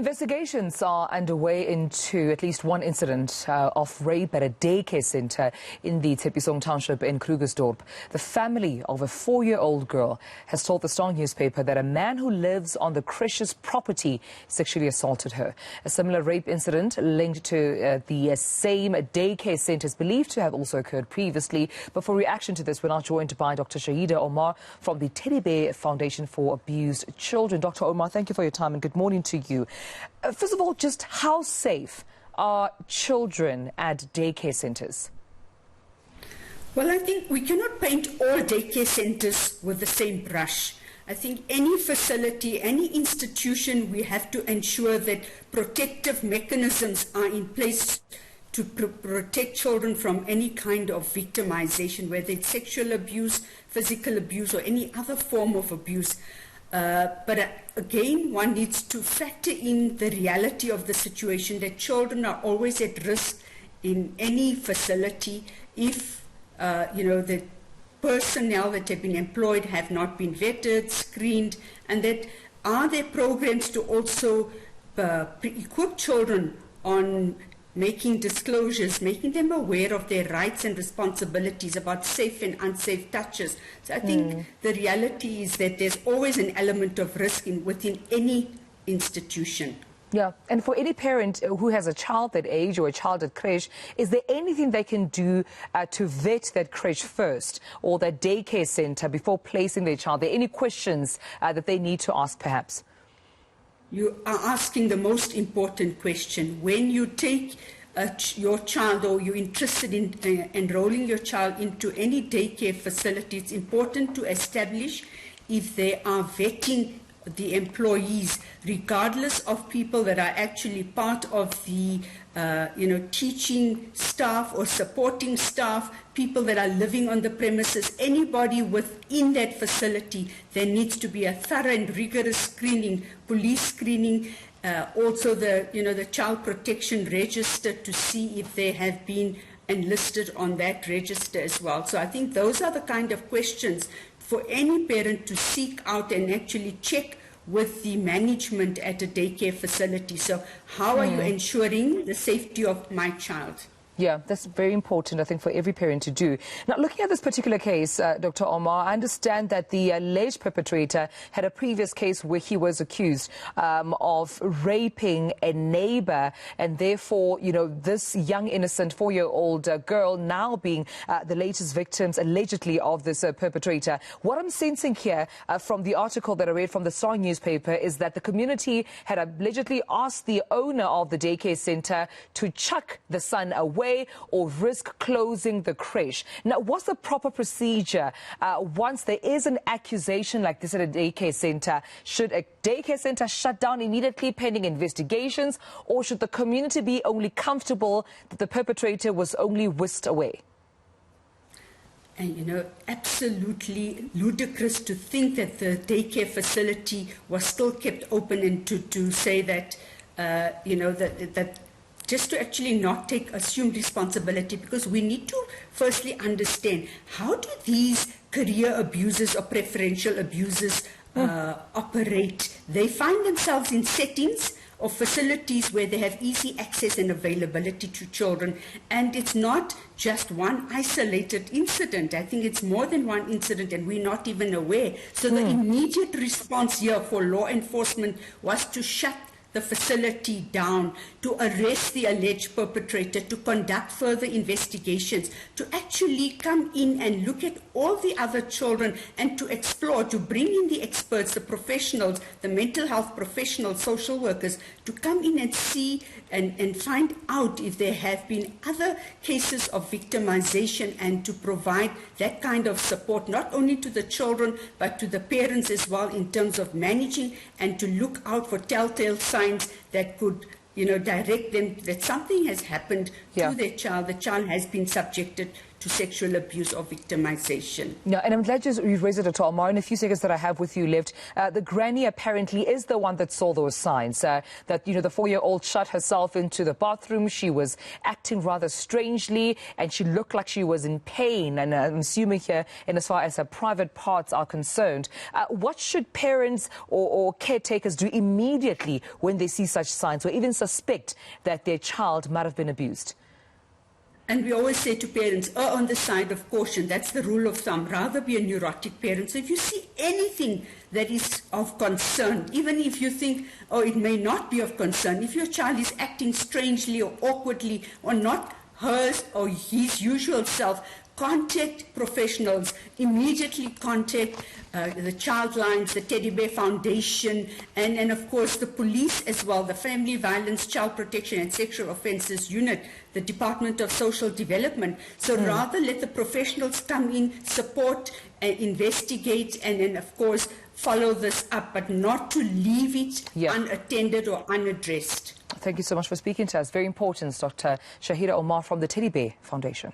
Investigations are underway into at least one incident of rape at a daycare centre in the Tshepisong township in Krugersdorp. The family of a 4-year-old girl has told the Star newspaper that a man who lives on the creche's property sexually assaulted her. A similar rape incident linked to the same daycare centre is believed to have also occurred previously. But for reaction to this, we're now joined by Dr. Shaheda Omar from the Teddy Bear Foundation for Abused Children. Dr. Omar, thank you for your time and good morning to you. First of all, just how safe are children at daycare centres? Well, I think we cannot paint all daycare centres with the same brush. I think any facility, any institution, we have to ensure that protective mechanisms are in place to protect children from any kind of victimization, whether it's sexual abuse, physical abuse, or any other form of abuse. But again, one needs to factor in the reality of the situation that children are always at risk in any facility if, the personnel that have been employed have not been vetted, screened, and that are there programs to also equip children on making disclosures, making them aware of their rights and responsibilities about safe and unsafe touches. So I think the reality is that there's always an element of risk within any institution. Yeah, and for any parent who has a child that age or a child at creche, is there anything they can do to vet that creche first or that daycare centre before placing their child? Are there any questions that they need to ask perhaps? You are asking the most important question. When you take your child or you're interested in enrolling your child into any daycare facility, it's important to establish if they are vetting the employees, regardless of people that are actually part of the teaching staff or supporting staff, people that are living on the premises, anybody within that facility. There needs to be a thorough and rigorous screening, police screening, also the child protection register to see if they have been enlisted on that register as well. So I think those are the kind of questions for any parent to seek out and actually check with the management at a daycare facility. So how are you ensuring the safety of my child? Yeah, that's very important, I think, for every parent to do. Now, looking at this particular case, Dr. Omar, I understand that the alleged perpetrator had a previous case where he was accused of raping a neighbor, and therefore, this young innocent 4-year-old girl now being the latest victims, allegedly, of this perpetrator. What I'm sensing here from the article that I read from the Star newspaper is that the community had allegedly asked the owner of the daycare centre to chuck the son away or risk closing the creche. Now, what's the proper procedure once there is an accusation like this at a daycare centre? Should a daycare centre shut down immediately pending investigations, or should the community be only comfortable that the perpetrator was only whisked away? And, absolutely ludicrous to think that the daycare facility was still kept open and to say that, that just to actually not take assumed responsibility, because we need to firstly understand how do these career abusers or preferential abusers operate. They find themselves in settings or facilities where they have easy access and availability to children, and it's not just one isolated incident. I think it's more than one incident and we're not even aware. So the immediate response here for law enforcement was to shut the facility down, to arrest the alleged perpetrator, to conduct further investigations, to actually come in and look at all the other children and to explore, to bring in the experts, the professionals, the mental health professionals, social workers, to come in and see and find out if there have been other cases of victimization and to provide that kind of support, not only to the children, but to the parents as well in terms of managing and to look out for telltale signs that could, direct them that something has happened to their child. The child has been subjected to sexual abuse or victimization. Yeah, and I'm glad you've raised it, Dr. Omar. In a few seconds that I have with you left, the granny apparently is the one that saw those signs, that, you know, the 4-year-old shut herself into the bathroom. She was acting rather strangely and she looked like she was in pain. And I'm assuming here, in as far as her private parts are concerned, what should parents or caretakers do immediately when they see such signs or even suspect that their child might have been abused? And we always say to parents, err on the side of caution. That's the rule of thumb. Rather be a neurotic parent. So if you see anything that is of concern, even if you think, oh, it may not be of concern, if your child is acting strangely or awkwardly or not hers or his usual self, contact professionals. Immediately contact the Child Lines, the Teddy Bear Foundation, and of course the police as well, the Family Violence, Child Protection and Sexual Offences Unit, the Department of Social Development. So rather let the professionals come in, support, investigate, and then of course follow this up, but not to leave it unattended or unaddressed. Thank you so much for speaking to us. Very important, Dr. Shaheda Omar from the Teddy Bear Foundation.